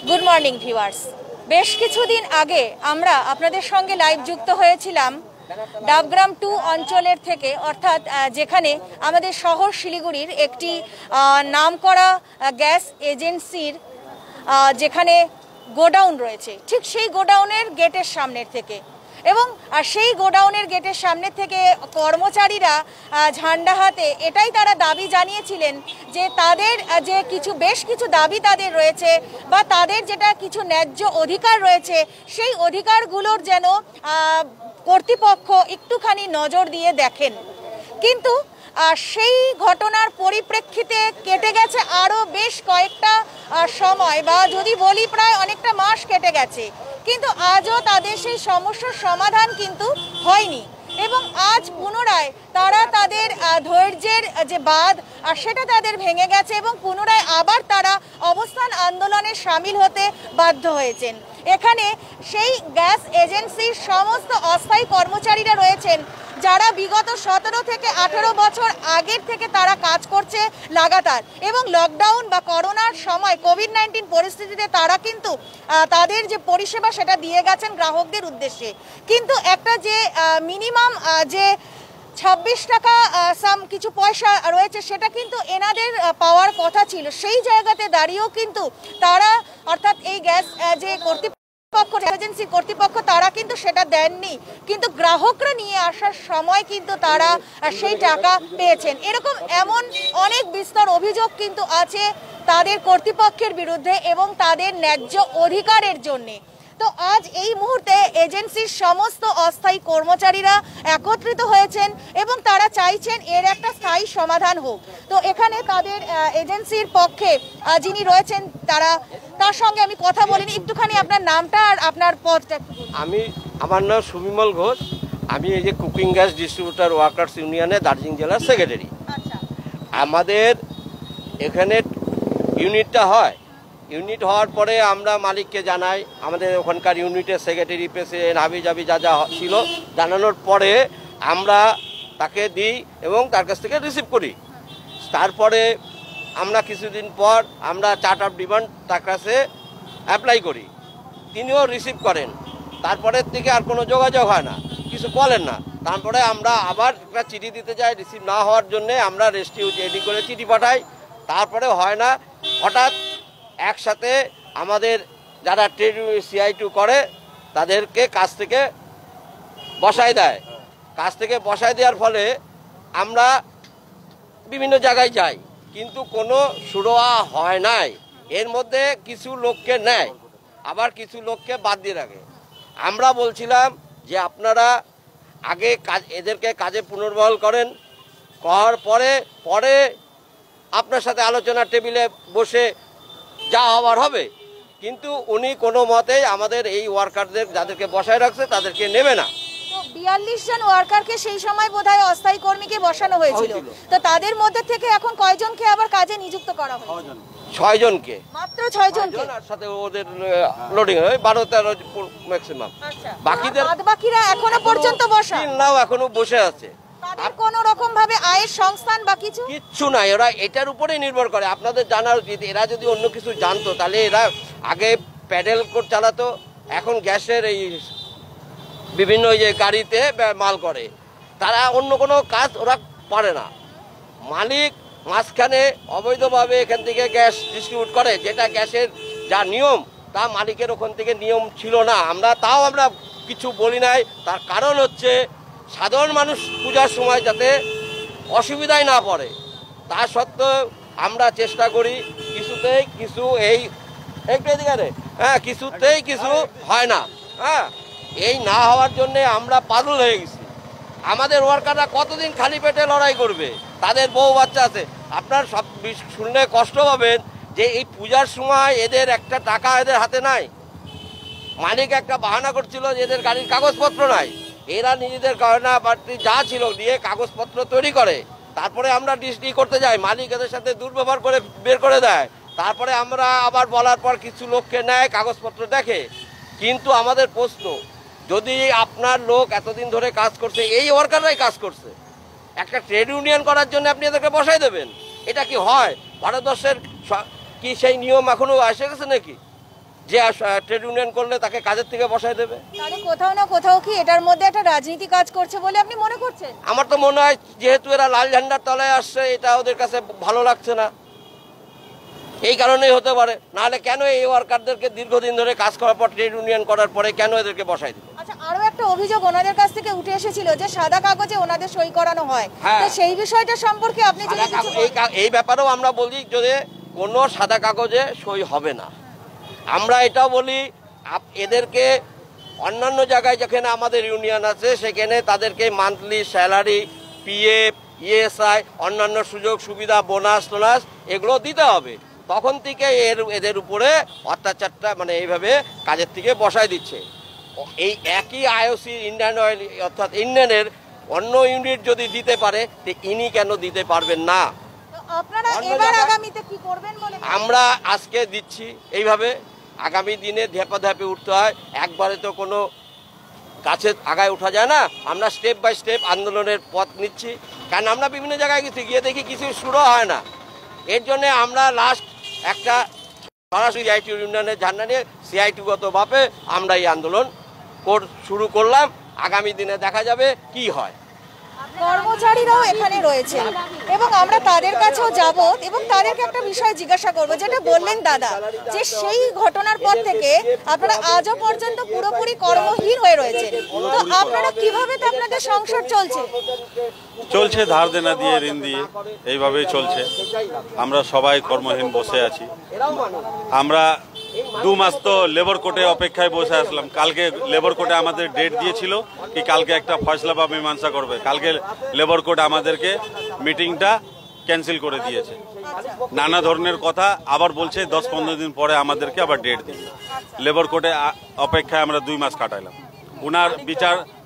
Good morning viewers. বেশ কিছুদিন আগে আমরা আপনাদের সঙ্গে লাইভ যুক্ত হয়েছিলাম ডাবগ্রাম 2 অঞ্চলের থেকে, অর্থাৎ যেখানে আমাদের শহর শিলিগুড়ির একটি নামকরা গ্যাস এজেন্সির যেখানে গোডাউন রয়েছে, ঠিক সেই গোডাউনের গেটের সামনের থেকে। এবং সেই গোডাউনের গেটের সামনে থেকে কর্মচারীরা ঝান্ডা হাতে এটাই তারা দাবি জানিয়েছিলেন যে তাদের যে বেশ কিছু দাবি তাদের রয়েছে, বা তাদের যেটা কিছু ন্যায্য অধিকার রয়েছে, সেই অধিকারগুলোর যেন কর্তৃপক্ষ একটুখানি নজর দিয়ে দেখেন। কিন্তু সেই ঘটনার পরিপ্রেক্ষিতে কেটে গেছে আরও বেশ কয়েকটা সময়, বা যদি বলি প্রায় অনেকটা মাস কেটে গেছে, কিন্তু আজও তাদের সেই সমস্যার সমাধান কিন্তু হয়নি। এবং আজ পুনরায় তারা তাদের ধৈর্যের যে বাঁধ সেটা তাদের ভেঙে গেছে, এবং পুনরায় আবার তারা অবস্থান আন্দোলনে সামিল হতে বাধ্য হয়েছেন। এখানে সেই গ্যাস এজেন্সির সমস্ত অস্থায়ী কর্মচারীরা রয়েছেন, যারা বিগত 17 থেকে 18 বছর আগের থেকে তারা কাজ করছে লাগাতার, এবং লকডাউন বা করোনার সময় কোভিড-19 পরিস্থিতিতে তারা কিন্তু তাদের যে পরিষেবা সেটা দিয়ে গেছেন গ্রাহকদের উদ্দেশ্যে। কিন্তু একটা যে মিনিমাম যে 26 টাকা কিছু পয়সা রয়েছে, সেটা কিন্তু এনাদের পাওয়ার কথা ছিল। সেই জায়গাতে দাঁড়িয়েও কিন্তু তারা, অর্থাৎ এই গ্যাস যে এজেন্সি কর্তৃপক্ষ, তারা কিন্তু সেটা দেননি, কিন্তু গ্রাহকরা নিয়ে আসার সময় কিন্তু তারা সেই টাকা পেয়েছেন। এমন অনেক বিস্তর অভিযোগ কিন্তু আছে তাদের কর্তৃপক্ষের বিরুদ্ধে এবং তাদের ন্যায্য অধিকারের জন্যে। তো আজ এই মুহূর্তে এজেন্সির সমস্ত অস্থায়ী কর্মচারীরা একত্রিত হয়েছেন এবং তারা চাইছেন এর একটা স্থায়ী সমাধান হোক। তো এখানে তাদের এজেন্সির পক্ষে যিনি রয়েছেন তার সঙ্গে আমি কথা বলিনি। একটুখানি আপনার নামটা আর আপনার পদটা। আমার নাম সুবিমল ঘোষ। আমি এই যে কুকিং গ্যাস ডিস্ট্রিবিউটার ওয়ার্কার্স ইউনিয়নে দার্জিলিং জেলার সেক্রেটারি। আমাদের এখানে ইউনিটটা হয়, ইউনিট হওয়ার পরে আমরা মালিককে জানাই, আমাদের ওখানকার ইউনিটের সেক্রেটারি, প্রেসিডেন্ট, হাবি যা যা ছিল জানানোর পরে আমরা তাকে দিই এবং তার কাছ থেকে রিসিভ করি। তারপরে আমরা কিছুদিন পর আমরা চার্ট অফ ডিমান্ড তার কাছে অ্যাপ্লাই করি, তিনিও রিসিভ করেন। তারপরের থেকে আর কোনো যোগাযোগ হয় না, কিছু বলেন না। তারপরে আমরা আবার একটা চিঠি দিতে যাই, রিসিভ না হওয়ার জন্যে আমরা রেস্টিউট রেডি করে চিঠি পাঠাই, তারপরে হয় না। হঠাৎ একসাথে আমাদের যারা ট্রেড CI2 করে তাদেরকে কাজ থেকে বসায় দেয়। কাজ থেকে বসায় দেওয়ার ফলে আমরা বিভিন্ন জায়গায় যাই, কিন্তু কোনো সুরাহা হয় নাই। এর মধ্যে কিছু লোককে নেয়, আবার কিছু লোককে বাদ দিয়ে রাখে। আমরা বলছিলাম যে আপনারা আগে এদেরকে কাজে পুনর্বহাল করেন, করার পরে আপনার সাথে আলোচনা টেবিলে বসে যা হওয়ার হবে। কিন্তু উনি কোনো মতেই আমাদের এই ওয়ার্কারদের যাদেরকে বসায় রাখছে তাদেরকে নেবে না। 42 জন ওয়ার্কারকে সেই সময় বোধহয় অস্থায়ী কর্মীকে বসানো হয়েছিল। তো তাদের মধ্যে থেকে এখন কয়জনকে আবার কাজে নিযুক্ত করা হয়েছে? 6 জনকে, মাত্র 6 জনকে। আর সাথে ওদের লোডিং হয় 12-13 ম্যাক্সিমাম। বাকিরা এখনো পর্যন্ত বসা নাও এখনো বসে আছে। তাদের কোনো রকম ভাবে আয়ের সংস্থান বা কিচ্ছু নাই। ওরা এটার উপরেই নির্ভর করে। আপনাদের জানা উচিত, এরা যদি অন্য কিছু জানতো তাহলে এরা আগে প্যাডেল করে চালাতো, এখন গ্যাসের এই বিভিন্ন যে গাড়িতে মাল করে। তারা অন্য কোনো কাজ ওরা পারে না। মালিক মাঝখানে অবৈধভাবে এখান থেকে গ্যাস ডিস্ট্রিবিউট করে, যেটা গ্যাসের যা নিয়ম তা মালিকের ওখান থেকে নিয়ম ছিল না। আমরা কিছু বলি নাই। তার কারণ হচ্ছে সাধারণ মানুষ পূজার সময় যাতে অসুবিধায় না পড়ে, তা সত্ত্বেও আমরা চেষ্টা করি। কিছুতেই কিছু কিছুতেই কিছু হয় না। এই না হওয়ার জন্যে আমরা পাগল হয়ে গেছি। আমাদের ওয়ার্কাররা কতদিন খালি পেটে লড়াই করবে? তাদের বউ বাচ্চা আছে। আপনার সব শুনলে কষ্ট পাবেন যে এই পূজার সময় এদের একটা টাকা এদের হাতে নাই। মালিক একটা বাহানা করছিল যে এদের গাড়ির কাগজপত্র নাই। এরা নিজেদের গয়না বাড়তি যা ছিল দিয়ে কাগজপত্র তৈরি করে, তারপরে আমরা ডিসডি করতে যাই, মালিক এদের সাথে দুর্ব্যবহার করে বের করে দেয়। তারপরে আমরা আবার বলার পর কিছু লোককে নেয়, কাগজপত্র দেখে। কিন্তু আমাদের প্রশ্ন, যদি আপনার লোক এতদিন ধরে কাজ করছে, এই ওয়ার্কাররাই কাজ করছে, একটা ট্রেড ইউনিয়ন করার জন্য আপনি এদেরকে বসাই দেবেন? এটা কি হয়? ভারতবর্ষের কি সেই নিয়ম এখনো এসে গেছে নাকি? যে ট্রেড ইউনিয়ন করলে তাকে কাজের থেকে বসায় দেবে। তাহলে কোথাও না কোথাও কি এটার মধ্যে একটা রাজনীতি কাজ করছে বলে আপনি মনে করছেন? আমার তো মনে হয় যেহেতু এরা লাল ঝান্ডার তলায় আসছে, এটা ওদের কাছে ভালো লাগছে না, এই কারণেই হতে পারে। নাহলে কেন এই ওয়ার্কারদেরকে দীর্ঘদিন ধরে কাজ করার পর, ট্রেড ইউনিয়ন করার পরে কেন এদেরকে বসায় দিবে? আচ্ছা, আরো একটা অভিযোগ ওনাদের কাছ থেকে উঠে এসেছিল যে সাদা কাগজে ওনাদের সই করানো হয়, তো সেই বিষয়টা সম্পর্কে আপনি যদি কিছু বলেন। এই ব্যাপারেও আমরা বলি যে কোনো সাদা কাগজে সই হবে না। আমরা এটাও বলি এদেরকে অন্যান্য জায়গায় যেখানে আমাদের ইউনিয়ন আছে সেখানে তাদেরকে মান্থলি স্যালারি, পিএফ, ইএসআই, অন্যান্য সুযোগ সুবিধা, বোনাস টোনাস এগুলো দিতে হবে। তখন থেকে এদের উপরে অত্যাচারটা মানে এইভাবে কাজের থেকে বসায় দিচ্ছে। এই একই আইওসি ইন্ডিয়ান অয়েল অর্থাৎ ইন্ডিয়ানের অন্য ইউনিট যদি দিতে পারে, তো ইনি কেন দিতে পারবেন না? আপনারা এবার আগামীতে কি করবেন বলে? আমরা আজকে দিচ্ছি এইভাবে, আগামী দিনে ধাপে ধাপে উঠতে হয়, একবারে তো কোনো গাছে আগায় ওঠা যায় না। আমরা স্টেপ বাই স্টেপ আন্দোলনের পথ নিচ্ছি, কারণ আমরা বিভিন্ন জায়গায় গেছি, গিয়ে দেখি কিছু শুরু হয় না। এর জন্য আমরা লাস্ট একটা সরাসরি সিআইটি ইউনিয়নের ঝান্ডা নিয়ে সিআইটিগতভাবে আমরা এই আন্দোলন শুরু করলাম। আগামী দিনে দেখা যাবে কি হয়। কর্মচারীরাও এখানে রয়েছে এবং আমরা তাদের কাছেও যাব এবং তাদেরকে একটা বিষয় জিজ্ঞাসা করব, যেটা বললেন দাদা, যে সেই ঘটনার পর থেকে আপনারা আজও পর্যন্ত পুরোপুরি কর্মহীন হয়ে রয়েছে, তো আপনারা কিভাবে আপনাদের সংসার চলছে? চলছে ধার দেনা দিয়ে, ঋণ দিয়ে, এইভাবেই চলছে। আমরা সবাই কর্মহীন বসে আছি। আমরা 2 মাস তো লেবার কোর্টে অপেক্ষায় বসে আসলাম। কালকে লেবার কোর্টে আমাদের ডেট দিয়েছিল কি কালকে একটা ফয়সলা বা মীমাংসা করবে। কালকে লেবার কোর্ট আমাদেরকে মিটিংটা ক্যান্সেল করে দিয়েছে। নানা ধরনের কথা আবার বলছে 10-15 দিন পরে আমাদেরকে আবার ডেট দিন। লেবার কোর্টে অপেক্ষায় আমরা 2 মাস কাটাইলাম। উনার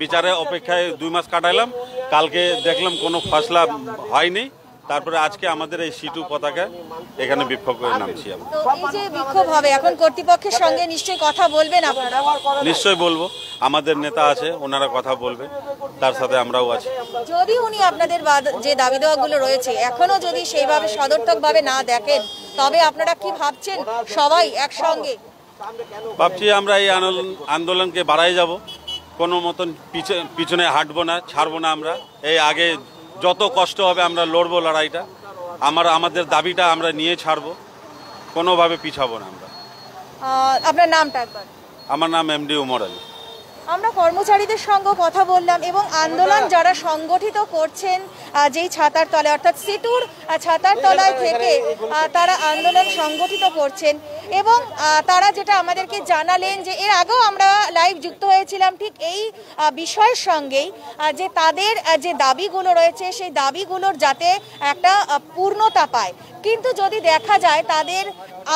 বিচারে অপেক্ষায় 2 মাস কাটাইলাম। কালকে দেখলাম কোনো ফয়সলা হয়নি। তারপরে আজকে আমাদের এই সিটু পতাকা এখানে বিক্ষোভ করে নামছি আমরা। তো এই যে বিক্ষোভ হবে, এখন কর্তৃপক্ষের সঙ্গে নিশ্চয়ই কথা বলবেন আপনারা? নিশ্চয়ই বলবো, আমাদের নেতা আছে, ওনারা কথা বলবে, তার সাথে আমরাও আছি। যদি উনি আপনাদের যে দাবি দেওয়াগুলো রয়েছে এখনো যদি সেইভাবে সদর্থকভাবে না দেখেন, তবে আপনারা কি ভাবছেন সবাই একসঙ্গে? ভাবছি আমরা এই আন্দোলনকে বাড়াই যাব, কোনো মতন পিছনে হাঁটবো না, ছাড়বো না। আমরা এই আগে যত কষ্ট হবে আমরা লড়বো লড়াইটা। আমাদের দাবিটা আমরা নিয়ে ছাড়বো, কোনোভাবে পিছাবো না আমরা। আপনার নামটা একবার? আমার নাম এমডি উমর আলী। আমরা কর্মচারীদের সঙ্গে কথা বললাম এবং আন্দোলন যারা সংগঠিত করছেন যেই ছাতার তলায় অর্থাৎ সিটুর ছাতার তলায় থেকে তারা আন্দোলন সংগঠিত করছেন এবং তারা যেটা আমাদেরকে জানালেন যে এর আগেও আমরা লাইভ যুক্ত হয়েছিলাম ঠিক এই বিষয়ের সঙ্গেই, যে তাদের যে দাবিগুলো রয়েছে সেই দাবিগুলোর যাতে একটা পূর্ণতা পায়। কিন্তু যদি দেখা যায় তাদের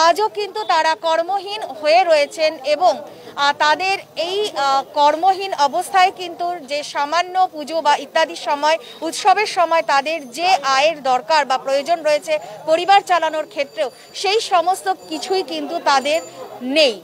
আজও কিন্তু তারা কর্মহীন হয়ে রয়েছেন এবং তাদের এই কর্মহীন অবস্থায় কিন্তু যে সামান্য পুজো বা ইত্যাদি সময়, উৎসবের সময় তাদের যে আয়ের দরকার বা প্রয়োজন রয়েছে পরিবার চালানোর ক্ষেত্রেও, সেই সমস্ত কিছুই কিন্তু তাদের নেই।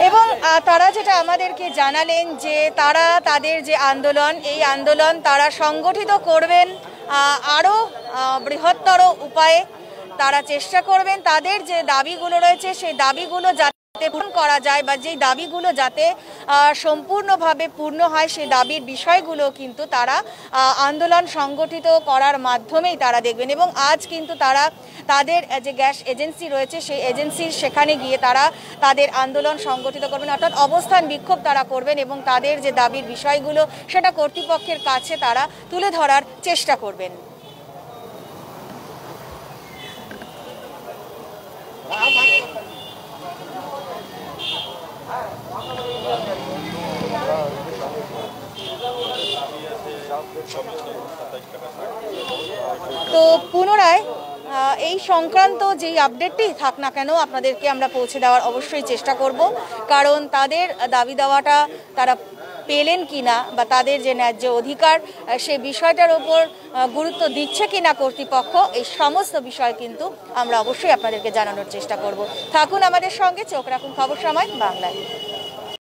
এবং তারা যেটা আমাদেরকে জানালেন যে তারা তাদের যে আন্দোলন, এই আন্দোলন তারা সংগঠিত করবেন আরও বৃহত্তর উপায়ে। তারা চেষ্টা করবেন তাদের যে দাবিগুলো রয়েছে সেই দাবিগুলো যাতে পূরণ করা যায় বা যেই দাবিগুলো যাতে সম্পূর্ণভাবে পূর্ণ হয়, সেই দাবির বিষয়গুলো কিন্তু তারা আন্দোলন সংগঠিত করার মাধ্যমেই তারা দেখবেন। এবং আজ কিন্তু তারা তাদের যে গ্যাস এজেন্সি রয়েছে সেই এজেন্সির সেখানে গিয়ে তারা তাদের আন্দোলন সংগঠিত করবেন, অর্থাৎ অবস্থান বিক্ষোভ তারা করবেন এবং তাদের যে দাবির বিষয়গুলো সেটা কর্তৃপক্ষের কাছে তারা তুলে ধরার চেষ্টা করবেন। তো পুনরায় এই সংক্রান্ত যেই আপডেটটি থাক না কেন আপনাদেরকে আমরা পৌঁছে দেওয়ার অবশ্যই চেষ্টা করব, কারণ তাদের দাবি দেওয়াটা তারা পেলেন কিনা বা তাদের যে ন্যায্য অধিকার সে বিষয়টার উপর গুরুত্ব দিচ্ছে কিনা কর্তৃপক্ষ, এই সমস্ত বিষয় কিন্তু আমরা অবশ্যই আপনাদেরকে জানানোর চেষ্টা করব। থাকুন আমাদের সঙ্গে, চোখ রাখুন খবর সময় বাংলায়।